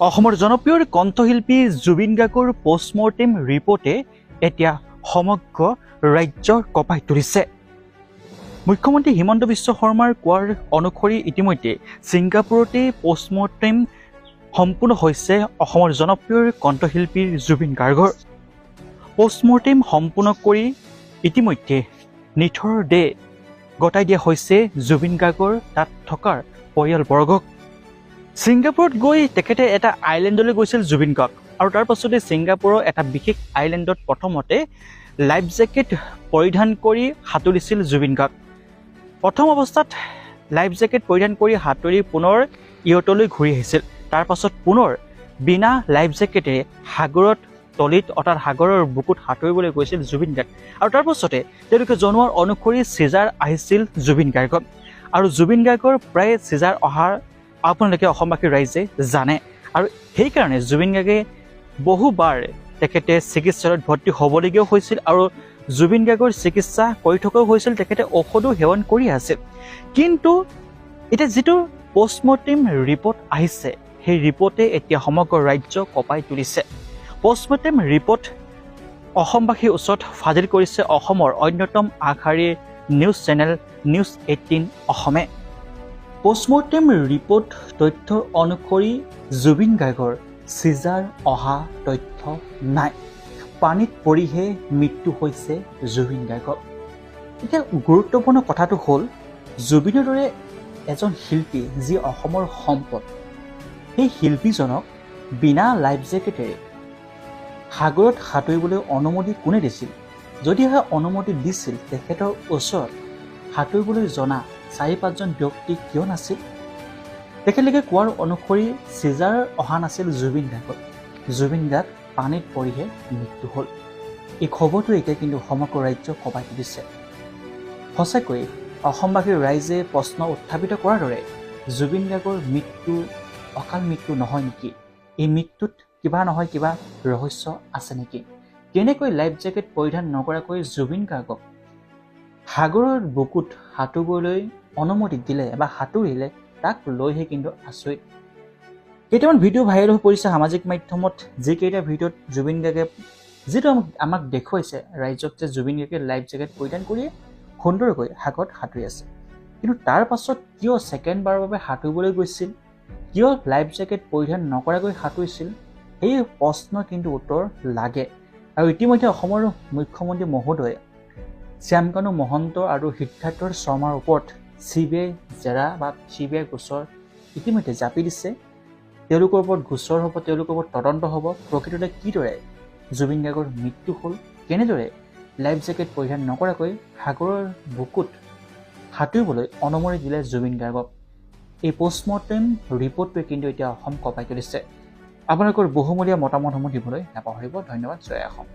অসমৰ জনপ্ৰিয় কণ্ঠশিল্পী জুবিন গাৰ্গৰ পোষ্টমৰ্টেম ৰিপৰ্টে এতিয়া সমগ্ৰ ৰাজ্যৰ কঁপাই তুলিছে। মুখ্যমন্ত্ৰী হিমন্ত বিশ্ব শৰ্মাৰ কোৱাৰ অনুসৰি ইতিমধ্যে ছিংগাপুৰতে পোষ্টমৰ্টেম সম্পূৰ্ণ হৈছে অসমৰ জনপ্ৰিয় কণ্ঠশিল্পী জুবিন গাৰ্গৰ। পোষ্টমৰ্টেম সম্পূৰ্ণ কৰি ইতিমধ্যে নিথৰ দেহ গতাই দিয়া হৈছে জুবিন গাৰ্গৰ তাত থকাৰ পৰিয়ালবৰ্গক। ছিংগাপুৰত গৈ তেখেতে এটা আইলেণ্ডলৈ গৈছিল জুবিন গাৰ্গ, আৰু তাৰ পাছতে ছিংগাপুৰৰ এটা বিশেষ আইলেণ্ডত প্ৰথমতে লাইফ জেকেট পৰিধান কৰি সাঁতুৰিছিল জুবিন গাৰ্গ। প্ৰথম অৱস্থাত লাইফ জেকেট পৰিধান কৰি সাঁতুৰি পুনৰ ইয়টলৈ ঘূৰি আহিছিল। তাৰ পাছত পুনৰ বিনা লাইফ জেকেটেৰে সাগৰত তলিত অৰ্থাৎ সাগৰৰ বুকুত সাঁতুৰিবলৈ গৈছিল জুবিন গাৰ্গ। আৰু তাৰ পাছতে তেওঁলোকে জনোৱাৰ অনুসৰি চিজাৰ আহিছিল জুবিন গাৰ্গক, আৰু জুবিন গাৰ্গৰ প্ৰায় চিজাৰ অহাৰ আপোনালোকে অসমবাসী ৰাইজে জানে, আৰু সেইকাৰণে জুবিন গাৰ্গে বহুবাৰ তেখেতে চিকিৎসালয়ত ভৰ্তি হ'বলগীয়াও হৈছিল, আৰু জুবিন গাৰ্গৰ চিকিৎসা কৰি থকাও হৈছিল, তেখেতে ঔষধো সেৱন কৰি আছিল। কিন্তু এতিয়া যিটো পোষ্টমৰ্টেম ৰিপৰ্ট আহিছে, সেই ৰিপৰ্টে এতিয়া সমগ্ৰ ৰাজ্য কঁপাই তুলিছে। পোষ্টমৰ্টেম ৰিপৰ্ট অসমবাসীৰ ওচৰত ফাজিল কৰিছে অসমৰ অন্যতম আগশাৰীৰ নিউজ চেনেল নিউজ 18 অসমে। পোষ্টমৰ্টেম ৰিপৰ্ট তথ্য অনুসৰি জুবিন গাৰ্গৰ চিজাৰ অহা তথ্য নাই, পানীত পৰিহে মৃত্যু হৈছে জুবিন গাৰ্গৰ। এতিয়া গুৰুত্বপূৰ্ণ কথাটো হ'ল, জুবিনৰ দৰে এজন শিল্পী যি অসমৰ সম্পদ, সেই শিল্পীজনক বিনা লাইফ জেকেটেৰে সাগৰত সাঁতুৰিবলৈ অনুমতি কোনে দিছিল? যদিহে অনুমতি দিছিল, তেখেতৰ ওচৰত সাঁতুৰিবলৈ জনা 4-5জন ব্যক্তি কিয় নাছিল? তেখেতলোকে কোৱাৰ অনুসৰি চিজাৰ অহা নাছিল জুবিন গাৰ্গৰ। জুবিন গাৰ্গ পানীত পৰিহে মৃত্যু হ'ল। এই খবৰটো এতিয়া কিন্তু সমগ্ৰ ৰাজ্যক কঁপাই তুলিছে। সঁচাকৈ অসমবাসীৰ ৰাইজে প্ৰশ্ন উত্থাপিত কৰাৰ দৰে, জুবিন গাৰ্গৰ মৃত্যু অকাল মৃত্যু নহয় নেকি? এই মৃত্যুত কিবা নহয় কিবা ৰহস্য আছে নেকি? কেনেকৈ লাইফ জেকেট পৰিধান নকৰাকৈ জুবিন গাৰ্গক সাগৰৰ বুকুত সাঁতুৰিবলৈ অনুমতি দিলে বা সাঁতুৰিলে, তাক লৈহে কিন্তু আচৰিত। কেইটামান ভিডিঅ' ভাইৰেল হৈ পৰিছে সামাজিক মাধ্যমত, যিকেইটা ভিডিঅ'ত জুবিন গাৰ্গে যিটো আমাক দেখুৱাইছে ৰাইজক, যে জুবিন গাৰ্গে লাইফ জেকেট পৰিধান কৰিয়ে সুন্দৰকৈ সাগৰত সাঁতুৰি আছে। কিন্তু তাৰ পাছত কিয় ছেকেণ্ডবাৰৰ বাবে সাঁতুৰিবলৈ গৈছিল, কিয় লাইফ জেকেট পৰিধান নকৰাকৈ সাঁতুৰিছিল, সেই প্ৰশ্ন কিন্তু উত্তৰ লাগে। আৰু ইতিমধ্যে অসমৰ মুখ্যমন্ত্ৰী মহোদয়ে শ্যামকানু মহন্ত আৰু সিদ্ধাৰ্থ শৰ্মাৰ ওপৰত CBI জেৰা বা CBI গোচৰ ইতিমধ্যে জাপি দিছে। তেওঁলোকৰ ওপৰত গোচৰ হ'ব, তেওঁলোকৰ ওপৰত তদন্ত হ'ব, প্ৰকৃততে কিদৰে জুবিন গাৰ্গৰ মৃত্যু হ'ল, কেনেদৰে লাইফ জেকেট পৰিধান নকৰাকৈ সাগৰৰ বুকুত সাঁতুৰিবলৈ অনুমতি দিলে জুবিন গাৰ্গক। এই পোষ্টমৰ্টেম ৰিপৰ্টটোৱে কিন্তু এতিয়া অসম কঁপাই তুলিছে। আপোনালোকৰ বহুমূলীয়া মতামতসমূহ দিবলৈ নাপাহৰিব। ধন্যবাদ। জয় অসম।